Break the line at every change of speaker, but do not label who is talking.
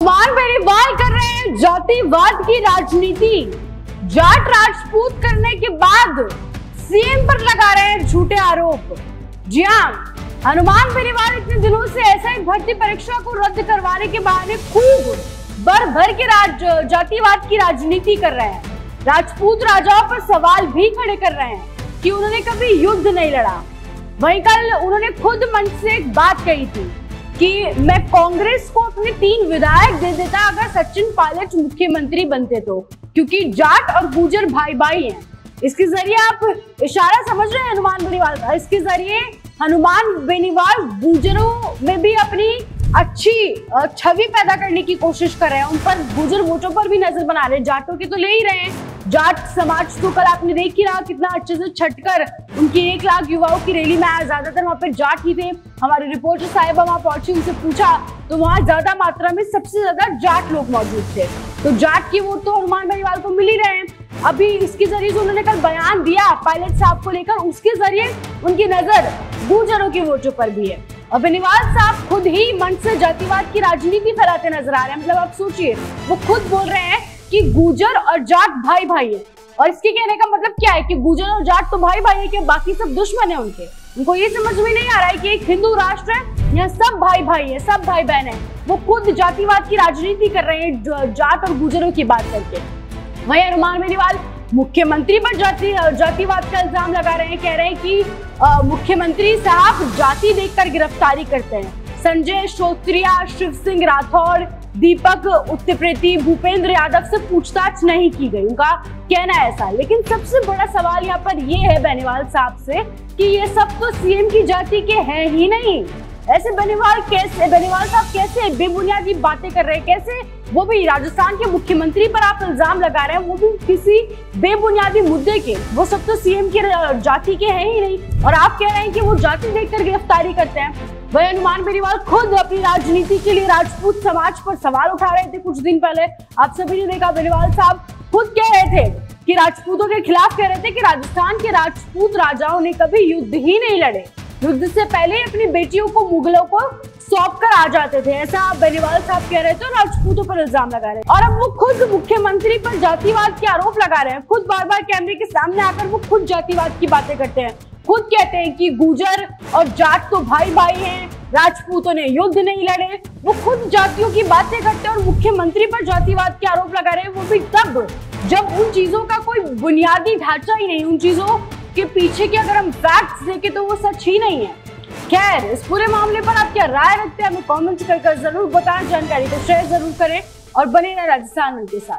मान बेनीवाल कर रहे हैं जातिवाद की राजनीति। जाट राजपूत करने के बाद सीएम पर लगा रहे हैं झूठे आरोप। जी हाँ, हनुमान बेनीवाल इतने दिनों से ऐसा भर्ती परीक्षा को रद्द करवाने के बहाने खूब भर के जातिवाद की राजनीति कर रहे हैं। राजपूत राजाओं पर सवाल भी खड़े कर रहे हैं कि उन्होंने कभी युद्ध नहीं लड़ा। वहीं कल उन्होंने खुद मंच से एक बात कही थी कि मैं कांग्रेस को अपने 3 विधायक दे देता अगर सचिन पायलट मुख्यमंत्री बनते तो, क्योंकि जाट और गुर्जर भाई भाई हैं। इसके जरिए आप इशारा समझ रहे हैं हनुमान बेनीवाल का। इसके जरिए हनुमान बेनीवाल गुर्जरों में भी अपनी अच्छी छवि पैदा करने की कोशिश कर रहे हैं। उन पर गुर्जर वोटों पर भी नजर बना रहे हैं। जाटों की तो ले ही रहे हैं। जाट समाज तो कल आपने देख ही रहा कितना अच्छे से छटकर उनकी 1 लाख युवाओं की रैली में आया। ज्यादातर वहां पर जाट ही थे। हमारे रिपोर्टर साहिबा वहां पहुंची, उनसे पूछा तो वहां ज्यादा मात्रा में सबसे ज्यादा जाट लोग मौजूद थे। तो जाट की वोट तो हनुमान बेनीवाल को मिल ही रहे हैं। अभी इसके जरिए जो उन्होंने कल बयान दिया पायलट साहब को लेकर, उसके जरिए उनकी नजर गुर्जरों की वोटों पर भी है। और बेनीवाल साहब खुद ही मंच से जातिवाद की राजनीति फैलाते नजर आ रहे हैं। मतलब आप सोचिए, वो खुद बोल रहे हैं कि गुर्जर और जाट भाई भाई है। और इसके कहने का मतलब क्या है कि गुर्जर और जाट तो भाई भाई है, कि बाकी सब दुश्मन है उनके। उनको ये समझ में नहीं आ रहा है कि एक हिंदू राष्ट्र है, यहाँ सब भाई भाई है, सब भाई बहन है। वो खुद जातिवाद की राजनीति कर रहे हैं जाट और गुर्जरों की बात करके। वहीं हनुमान बेनीवाल मुख्यमंत्री पर जातिवाद का इल्जाम लगा रहे हैं। कह रहे हैं कि मुख्यमंत्री साहब जाति देखकर गिरफ्तारी करते हैं। संजय श्रोत्रिया, शिव सिंह राठौर, दीपक उत्तरप्रेती, भूपेंद्र यादव से पूछताछ नहीं की गई, उनका कहना है ऐसा। लेकिन सबसे बड़ा सवाल यहाँ पर ये है बेनीवाल साहब से कि ये सब तो सीएम की जाति के हैं ही नहीं। ऐसे बेनीवाल साहब कैसे बेबुनियादी बातें कर रहे हैं? कैसे वो भी राजस्थान के मुख्यमंत्री पर आप इल्जाम लगा रहे हैं, वो भी किसी बेबुनियादी मुद्दे के? वो सब तो सीएम की जाति के हैं ही नहीं, और आप कह रहे हैं कि वो जाति देखकर गिरफ्तारी करते हैं। वही हनुमान बेनीवाल खुद अपनी राजनीति के लिए राजपूत समाज पर सवाल उठा रहे थे। कुछ दिन पहले आप सभी ने देखा, बेनीवाल साहब खुद कह रहे थे कि राजपूतों के खिलाफ कह रहे थे कि राजस्थान के राजपूत राजाओं ने कभी युद्ध ही नहीं लड़े। युद्ध से पहले अपनी बेटियों को मुगलों को सौंप कर आ जाते थे, ऐसा बेनीवाल साहब कह रहे थे और राजपूतों पर इल्जाम लगा रहे हैं। और अब वो खुद मुख्यमंत्री पर जातिवाद के आरोप लगा रहे हैं। खुद बार बार कैमरे के सामने आकर वो खुद जातिवाद की बातें करते हैं। खुद कहते हैं कि गुर्जर और जाट तो भाई भाई हैं, राजपूतों ने युद्ध नहीं लड़े। वो खुद जातियों की बातें करते हैं और मुख्यमंत्री पर जातिवाद के आरोप लगा रहे हैं, वो भी तब जब उन चीजों का कोई बुनियादी ढांचा ही नहीं, उन चीजों के पीछे के अगर हम फैक्ट्स देखें तो वो सच ही नहीं है। खैर, इस पूरे मामले पर आप क्या राय रखते हैं हमें कमेंट कर जरूर बताएं। जानकारी को शेयर जरूर करें और बने रहें राजस्थान के साथ।